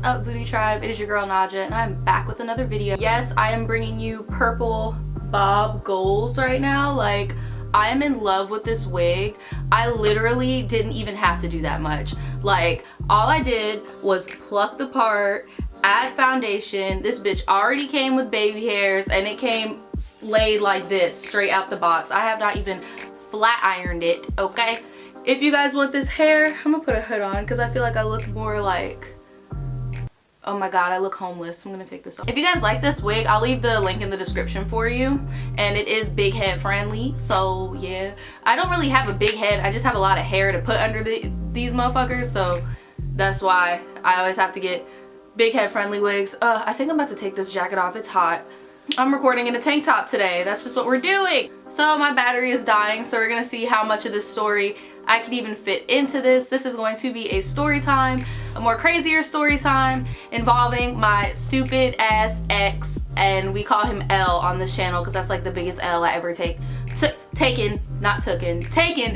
up, Booty Tribe? It is your girl Naja, and I'm back with another video. Yes, I am bringing you purple bob goals right now. Like, I am in love with this wig. I literally didn't even have to do that much. Like, all I did was pluck the part, add foundation. This bitch already came with baby hairs, and it came laid like this straight out the box. I have not even flat ironed it, okay? If you guys want this hair, I'm gonna put a hood on because I feel like I look more like, oh my god, I look homeless. I'm gonna take this off. If you guys like this wig, I'll leave the link in the description for you, and it is big head friendly, so yeah. I don't really have a big head, I just have a lot of hair to put under these motherfuckers, so that's why I always have to get big head friendly wigs. I think I'm about to take this jacket off, it's hot. I'm recording in a tank top today, that's just what we're doing. So my battery is dying, so we're gonna see how much of this story I could even fit into this. This is going to be a story time, a more crazier story time involving my stupid ass ex, and we call him L on this channel because that's like the biggest L I ever taken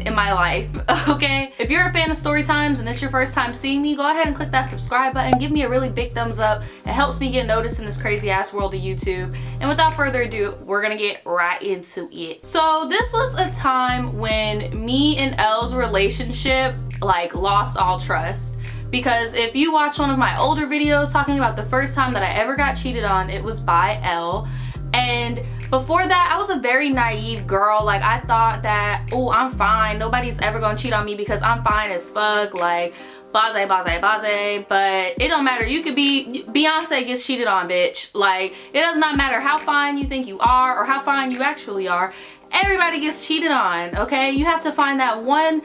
in my life, okay? If you're a fan of story times and it's your first time seeing me, go ahead and click that subscribe button, give me a really big thumbs up. It helps me get noticed in this crazy ass world of YouTube. And without further ado, we're gonna get right into it. So this was a time when me and L's relationship like lost all trust. Because if you watch one of my older videos talking about the first time that I ever got cheated on, it was by L. And before that, I was a very naive girl. Like, I thought that, oh, I'm fine, nobody's ever gonna cheat on me because I'm fine as fuck, like blase blase blase. But it don't matter, you could be Beyonce gets cheated on, bitch. Like, it does not matter how fine you think you are or how fine you actually are, everybody gets cheated on, okay? You have to find that one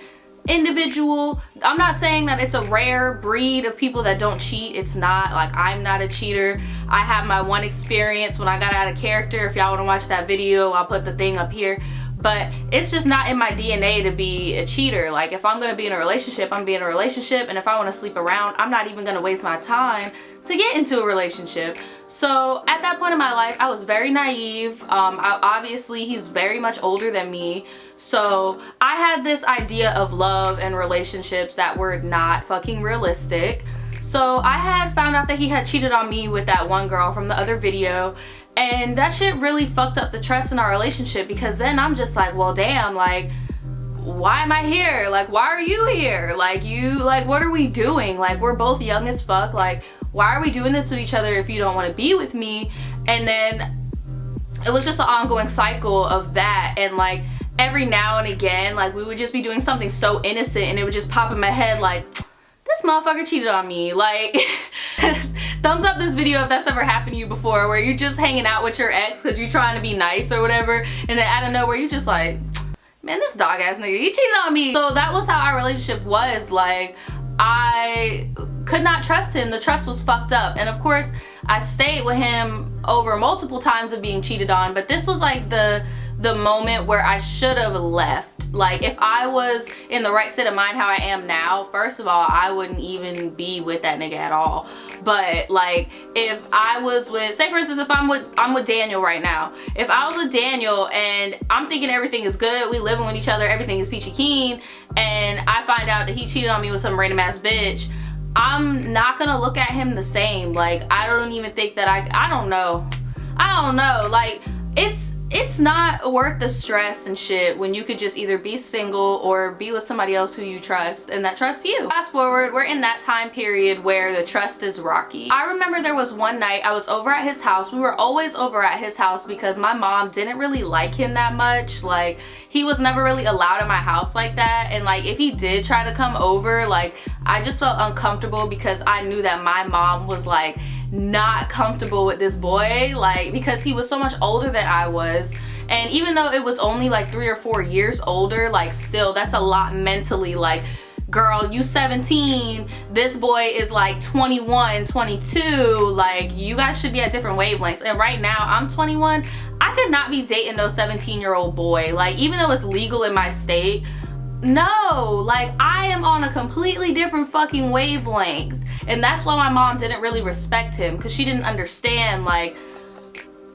individual. I'm not saying that it's a rare breed of people that don't cheat, it's not. Like, I'm not a cheater. I have my one experience when I got out of character. If y'all want to watch that video, I'll put the thing up here. But it's just not in my DNA to be a cheater. Like, if I'm gonna be in a relationship, I'm being in a relationship, and if I want to sleep around, I'm not even gonna waste my time to get into a relationship. So at that point in my life, I was very naive. Obviously he's very much older than me, so I had this idea of love and relationships that were not fucking realistic. So I had found out that he had cheated on me with that one girl from the other video, and that shit really fucked up the trust in our relationship, because then I'm just like, well damn, like, why am I here? Like, why are you here? Like, what are we doing? Like, we're both young as fuck. Like, why are we doing this to each other if you don't want to be with me? And then it was just an ongoing cycle of that. And like, every now and again, like, we would just be doing something so innocent and it would just pop in my head like, this motherfucker cheated on me. Like, thumbs up this video if that's ever happened to you before, where you're just hanging out with your ex because you're trying to be nice or whatever, and then out of nowhere you just like, man, this dog ass nigga, he cheated on me. So that was how our relationship was. Like, I could not trust him. The trust was fucked up. And of course, I stayed with him over multiple times of being cheated on, but this was like the moment where I should have left. Like, if I was in the right state of mind how I am now, first of all, I wouldn't even be with that nigga at all. But like, if I was with, say for instance, if I'm with Daniel right now, if I was with Daniel and I'm thinking everything is good, we living with each other, everything is peachy keen, and I find out that he cheated on me with some random ass bitch, I'm not gonna look at him the same. Like, I don't even think that I don't know, like, it's not worth the stress and shit when you could just either be single or be with somebody else who you trust and that trusts you. Fast forward, we're in that time period where the trust is rocky. I remember there was one night I was over at his house. We were always over at his house because my mom didn't really like him that much. Like, he was never really allowed in my house like that, and like, if he did try to come over, like, I just felt uncomfortable because I knew that my mom was like not comfortable with this boy, like, because he was so much older than I was. And even though it was only like 3 or 4 years older, like, still, that's a lot mentally. Like, girl, you 17, this boy is like 21, 22, like, you guys should be at different wavelengths. And right now I'm 21, I could not be dating no 17-year-old boy. Like, even though it's legal in my state, no, like, I am on a completely different fucking wavelength. And that's why my mom didn't really respect him, because she didn't understand, like,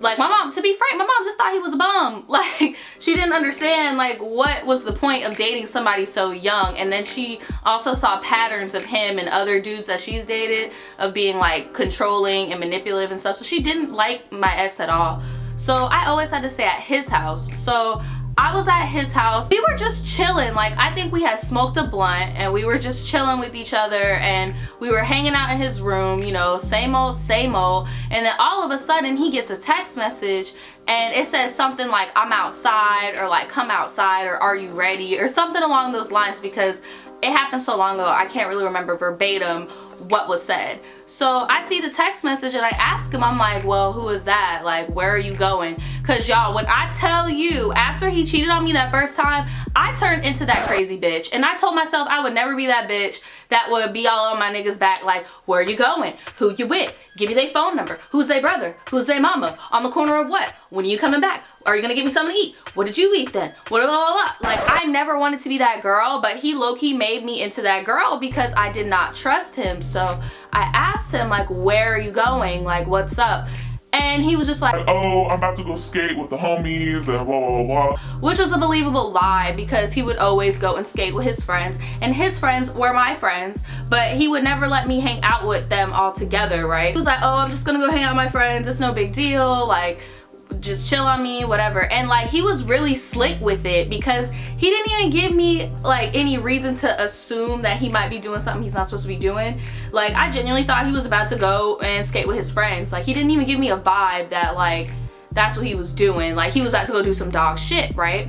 Like my mom, to be frank, my mom just thought he was a bum. Like she didn't understand like what was the point of dating somebody so young. And then she also saw patterns of him and other dudes that she's dated of being like controlling and manipulative and stuff. So she didn't like my ex at all. So I always had to stay at his house. So I was at his house. We were just chilling. Like I think we had smoked a blunt and we were just chilling with each other and we were hanging out in his room, you know, same old, same old. And then all of a sudden he gets a text message and it says something like, I'm outside, or like, come outside, or are you ready, or something along those lines, because it happened so long ago I can't really remember verbatim what was said. So I see the text message and I ask him, I'm like, well, who is that? Like, where are you going? Cause y'all, when I tell you, after he cheated on me that first time, I turned into that crazy bitch. And I told myself I would never be that bitch that would be all on my niggas back like, where are you going? Who you with? Give me their phone number. Who's their brother? Who's their mama? On the corner of what? When are you coming back? Are you gonna give me something to eat? What did you eat then? What, blah, blah, blah. Like, I never wanted to be that girl, but he low-key made me into that girl because I did not trust him. So I asked him, like, where are you going? Like, what's up? And he was just like, oh, I'm about to go skate with the homies and blah, blah, blah. Which was a believable lie because he would always go and skate with his friends. And his friends were my friends, but he would never let me hang out with them all together, right? He was like, oh, I'm just gonna go hang out with my friends. It's no big deal. Like, just chill on me, whatever. And like, he was really slick with it because he didn't even give me like any reason to assume that he might be doing something he's not supposed to be doing. Like, I genuinely thought he was about to go and skate with his friends. Like, he didn't even give me a vibe that like that's what he was doing. Like, he was about to go do some dog shit, right?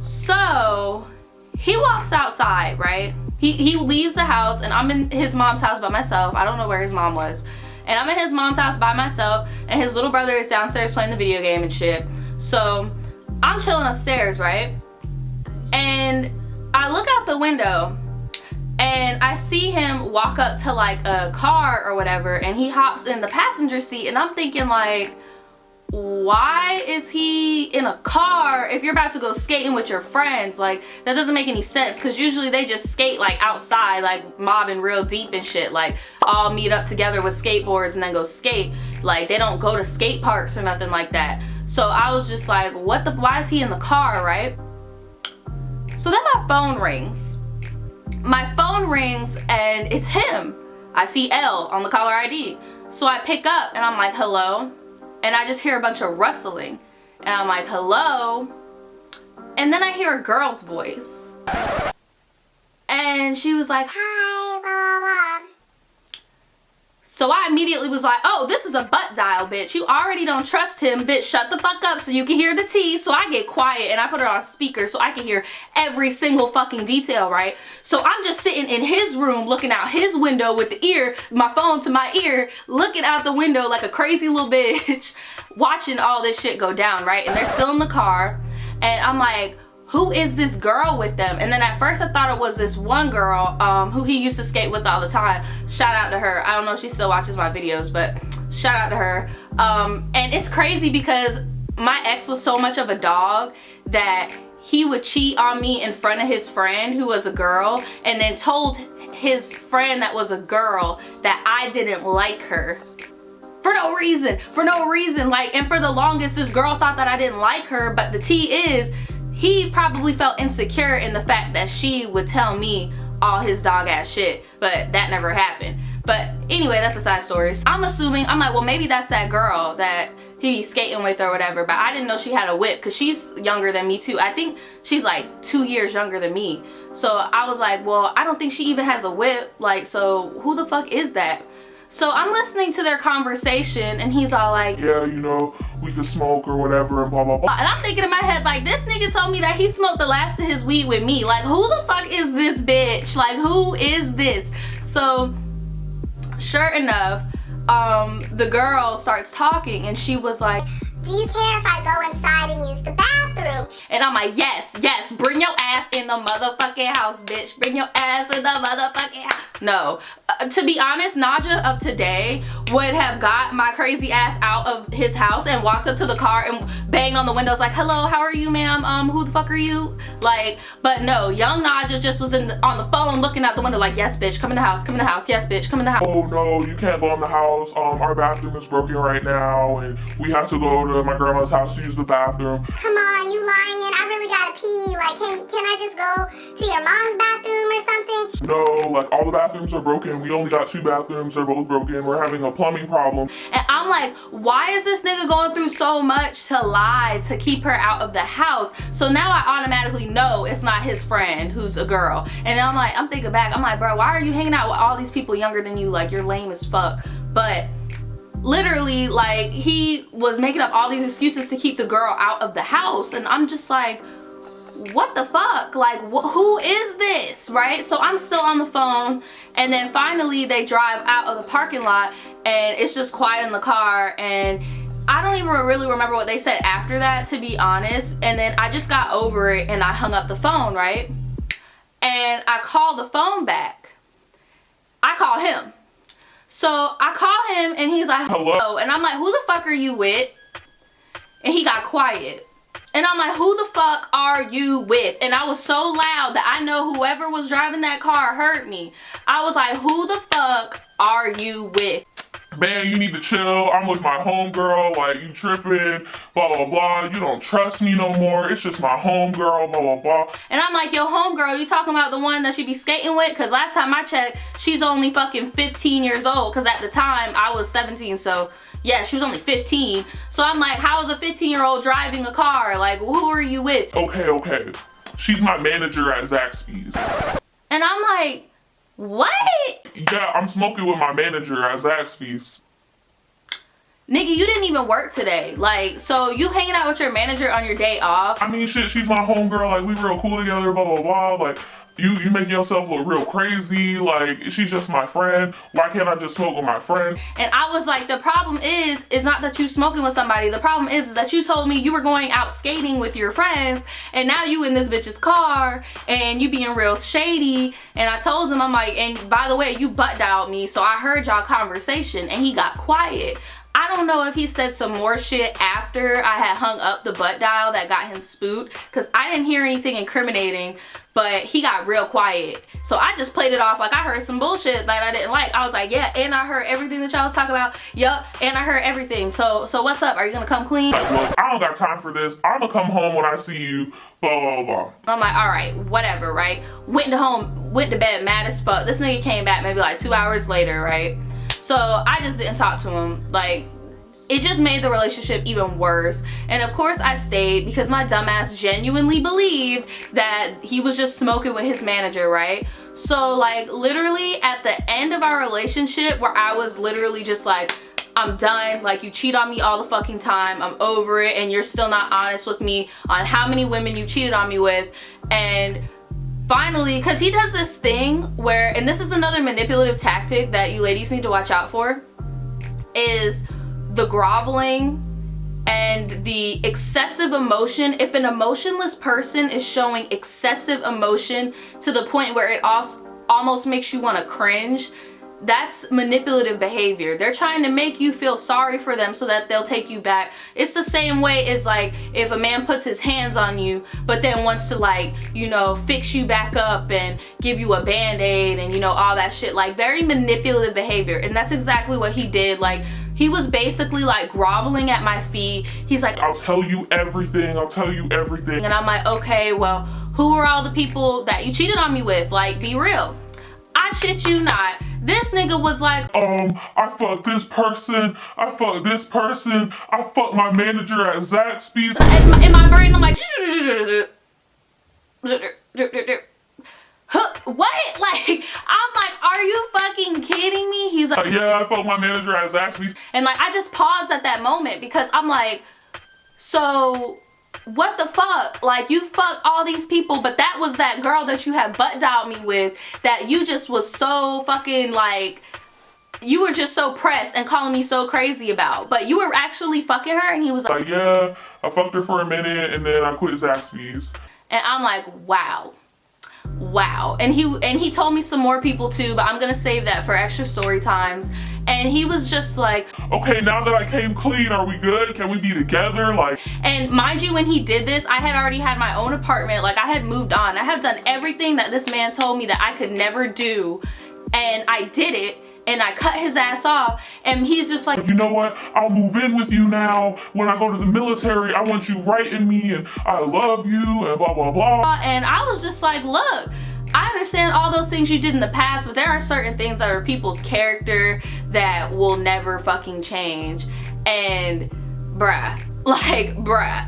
So he walks outside, right? He leaves the house and I'm in his mom's house by myself. I don't know where his mom was. And I'm at his mom's house by myself and his little brother is downstairs playing the video game and shit. So I'm chilling upstairs, right? And I look out the window and I see him walk up to like a car or whatever, and he hops in the passenger seat, and I'm thinking like, why is he in a car if you're about to go skating with your friends? Like, that doesn't make any sense, because usually they just skate like outside, like mobbing real deep and shit, like all meet up together with skateboards and then go skate. Like, they don't go to skate parks or nothing like that. So I was just like, what the, why is he in the car, right? So then my phone rings. My phone rings and it's him. I see L on the caller ID. So I pick up and I'm like, hello? And I just hear a bunch of rustling. And I'm like, hello? And then I hear a girl's voice. And she was like, hi, blah, blah, blah. So I immediately was like, oh, this is a butt dial, bitch. You already don't trust him, bitch. Shut the fuck up so you can hear the tea. So I get quiet and I put it on speaker so I can hear every single fucking detail, right? So I'm just sitting in his room looking out his window with the ear, my phone to my ear, looking out the window like a crazy little bitch, watching all this shit go down, right? And they're still in the car. And I'm like, who is this girl with them? And then at first I thought it was this one girl who he used to skate with all the time. Shout out to her. I don't know if she still watches my videos, but shout out to her. And it's crazy because my ex was so much of a dog that he would cheat on me in front of his friend who was a girl, and then told his friend that was a girl that I didn't like her. For no reason, like, and for the longest this girl thought that I didn't like her, but the tea is, he probably felt insecure in the fact that she would tell me all his dog ass shit, but that never happened. But anyway, that's a side story. So I'm assuming, I'm like, well, maybe that's that girl that he's skating with or whatever, but I didn't know she had a whip because she's younger than me too. I think she's like 2 years younger than me. So I was like, well, I don't think she even has a whip. Like, so who the fuck is that? So I'm listening to their conversation and he's all like, yeah, you know, we could smoke or whatever and blah, blah, blah. And I'm thinking in my head, like, this nigga told me that he smoked the last of his weed with me. Like, who the fuck is this bitch? Like, who is this? So, sure enough, the girl starts talking and she was like, do you care if I go inside and use the bathroom? And I'm like, yes, bring your ass in the motherfucking house, bitch. Bring your ass in the motherfucking house. No. To be honest, Naja of today would have got my crazy ass out of his house and walked up to the car and banged on the windows like, hello, how are you, ma'am? Who the fuck are you? Like, but no, young Naja just was on the phone looking out the window like, yes, bitch, come in the house, come in the house. Yes, bitch, come in the house. Oh no, you can't go in the house. Our bathroom is broken right now, and we have to go to my grandma's house to use the bathroom. Come on, you lying. I really gotta pee. Like, can I just go to your mom's bathroom or something? No, like all the bathrooms are broken. We only got 2 bathrooms. They're both broken. We're having a plumbing problem. And I'm like, why is this nigga going through so much to lie to keep her out of the house? So now I automatically know it's not his friend who's a girl. And I'm thinking back, I'm like, bro, why are you hanging out with all these people younger than you? Like, you're lame as fuck. But literally, like, he was making up all these excuses to keep the girl out of the house. And I'm just like, what the fuck? Like, who is this, right? So I'm still on the phone, and then finally they drive out of the parking lot and it's just quiet in the car, and I don't even really remember what they said after that, to be honest. And then I just got over it and I hung up the phone, right? And I called the phone back. I call him. So I call him and he's like, hello. And I'm like, who the fuck are you with? And he got quiet. And I'm like, who the fuck are you with? And I was so loud that I know whoever was driving that car heard me. I was like, who the fuck are you with? Man, you need to chill. I'm with my homegirl. Like, you tripping, blah, blah, blah. You don't trust me no more. It's just my homegirl, blah, blah, blah. And I'm like, yo, homegirl, you talking about the one that she be skating with? Because last time I checked, she's only fucking 15 years old. Because at the time, I was 17, so yeah, she was only 15. So I'm like, how is a 15-year-old driving a car? Like, who are you with? Okay. She's my manager at Zaxby's. And I'm like, what? Yeah, I'm smoking with my manager at Zaxby's. Nigga, you didn't even work today. Like, so you hanging out with your manager on your day off? I mean, shit, she's my homegirl. Like, we real cool together, blah, blah, blah. Like, you making yourself look real crazy. Like, she's just my friend. Why can't I just smoke with my friend? And I was like, the problem is not that you smoking with somebody. The problem is that you told me you were going out skating with your friends, and now you in this bitch's car, and you being real shady. And I told him, I'm like, and by the way, you butt dialed me, so I heard y'all conversation, and he got quiet. I don't know if he said some more shit after I had hung up the butt dial that got him spooked, because I didn't hear anything incriminating, but he got real quiet. So I just played it off like I heard some bullshit that I didn't like. I was like, yeah, and I heard everything that y'all was talking about. Yup, and I heard everything. So what's up? Are you gonna come clean? Like, look, I don't got time for this. I'm gonna come home when I see you, blah, blah, blah. I'm like, all right, whatever, right? Went to bed mad as fuck. This nigga came back maybe like 2 hours later, right? So I just didn't talk to him. Like, it just made the relationship even worse. And of course I stayed because my dumbass genuinely believed that he was just smoking with his manager, right? So like literally at the end of our relationship, where I was literally just like, I'm done, like you cheat on me all the fucking time, I'm over it, and you're still not honest with me on how many women you cheated on me with. And finally, because he does this thing where, and this is another manipulative tactic that you ladies need to watch out for, is the groveling and the excessive emotion. If an emotionless person is showing excessive emotion to the point where it almost makes you want to cringe, that's manipulative behavior. They're trying to make you feel sorry for them so that they'll take you back. It's the same way as like if a man puts his hands on you but then wants to, like, you know, fix you back up and give you a band-aid and, you know, all that shit. Like, very manipulative behavior. And that's exactly what he did. Like, he was basically like groveling at my feet. He's like, I'll tell you everything. I'll tell you everything. And I'm like, okay, well, who are all the people that you cheated on me with? Like, be real. I shit you not. This nigga was like, I fucked this person, I fucked this person, I fucked my manager at Zaxby's. In my brain, I'm like, what? Like, I'm like, are you fucking kidding me? He's like, yeah, I fucked my manager at Zaxby's. And like, I just paused at that moment because I'm like, so what the fuck? Like, you fucked all these people, but that was that girl that you had butt dialed me with that you just was so fucking like, you were just so pressed and calling me so crazy about, but you were actually fucking her. And he was like, yeah, I fucked her for a minute and then I quit Zaxby's. And I'm like, wow. wow. And he told me some more people too, but I'm gonna save that for extra story times. And he was just like, okay, now that I came clean, are we good? Can we be together? Like, and mind you, when he did this, I had already had my own apartment. Like, I had moved on. I had done everything that this man told me that I could never do, and I did it, and I cut his ass off. And he's just like, you know what? I'll move in with you now. When I go to the military, I want you writing me, and I love you, and blah, blah, blah. And I was just like, look, I understand all those things you did in the past, but there are certain things that are people's character that will never fucking change. And bruh,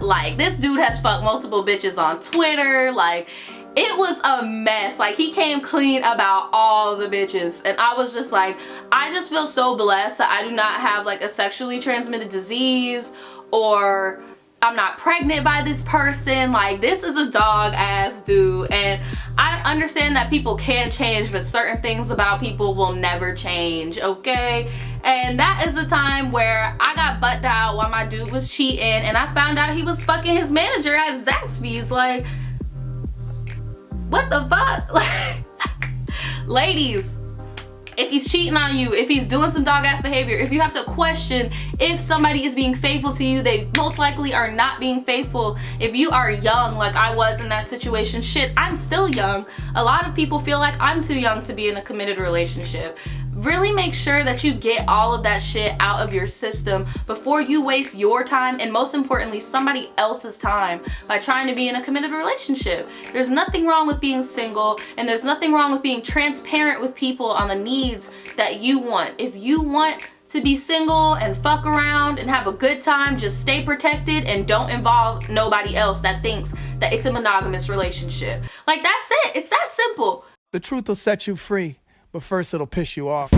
like this dude has fucked multiple bitches on Twitter. Like, it was a mess. Like, he came clean about all the bitches, and I was just like, I just feel so blessed that I do not have like a sexually transmitted disease, or I'm not pregnant by this person. Like, this is a dog ass dude, and I understand that people can change, but certain things about people will never change, okay? And that is the time where I got butt dialed while my dude was cheating, and I found out he was fucking his manager at Zaxby's. Like, what the fuck? Like, ladies, if he's cheating on you, if he's doing some dog ass behavior, if you have to question if somebody is being faithful to you, they most likely are not being faithful. If you are young, like I was in that situation, shit, I'm still young. A lot of people feel like I'm too young to be in a committed relationship. Really make sure that you get all of that shit out of your system before you waste your time, and most importantly, somebody else's time, by trying to be in a committed relationship. There's nothing wrong with being single, and there's nothing wrong with being transparent with people on the needs that you want. If you want to be single and fuck around and have a good time, just stay protected and don't involve nobody else that thinks that it's a monogamous relationship. Like, that's it. It's that simple. The truth will set you free, but first it'll piss you off.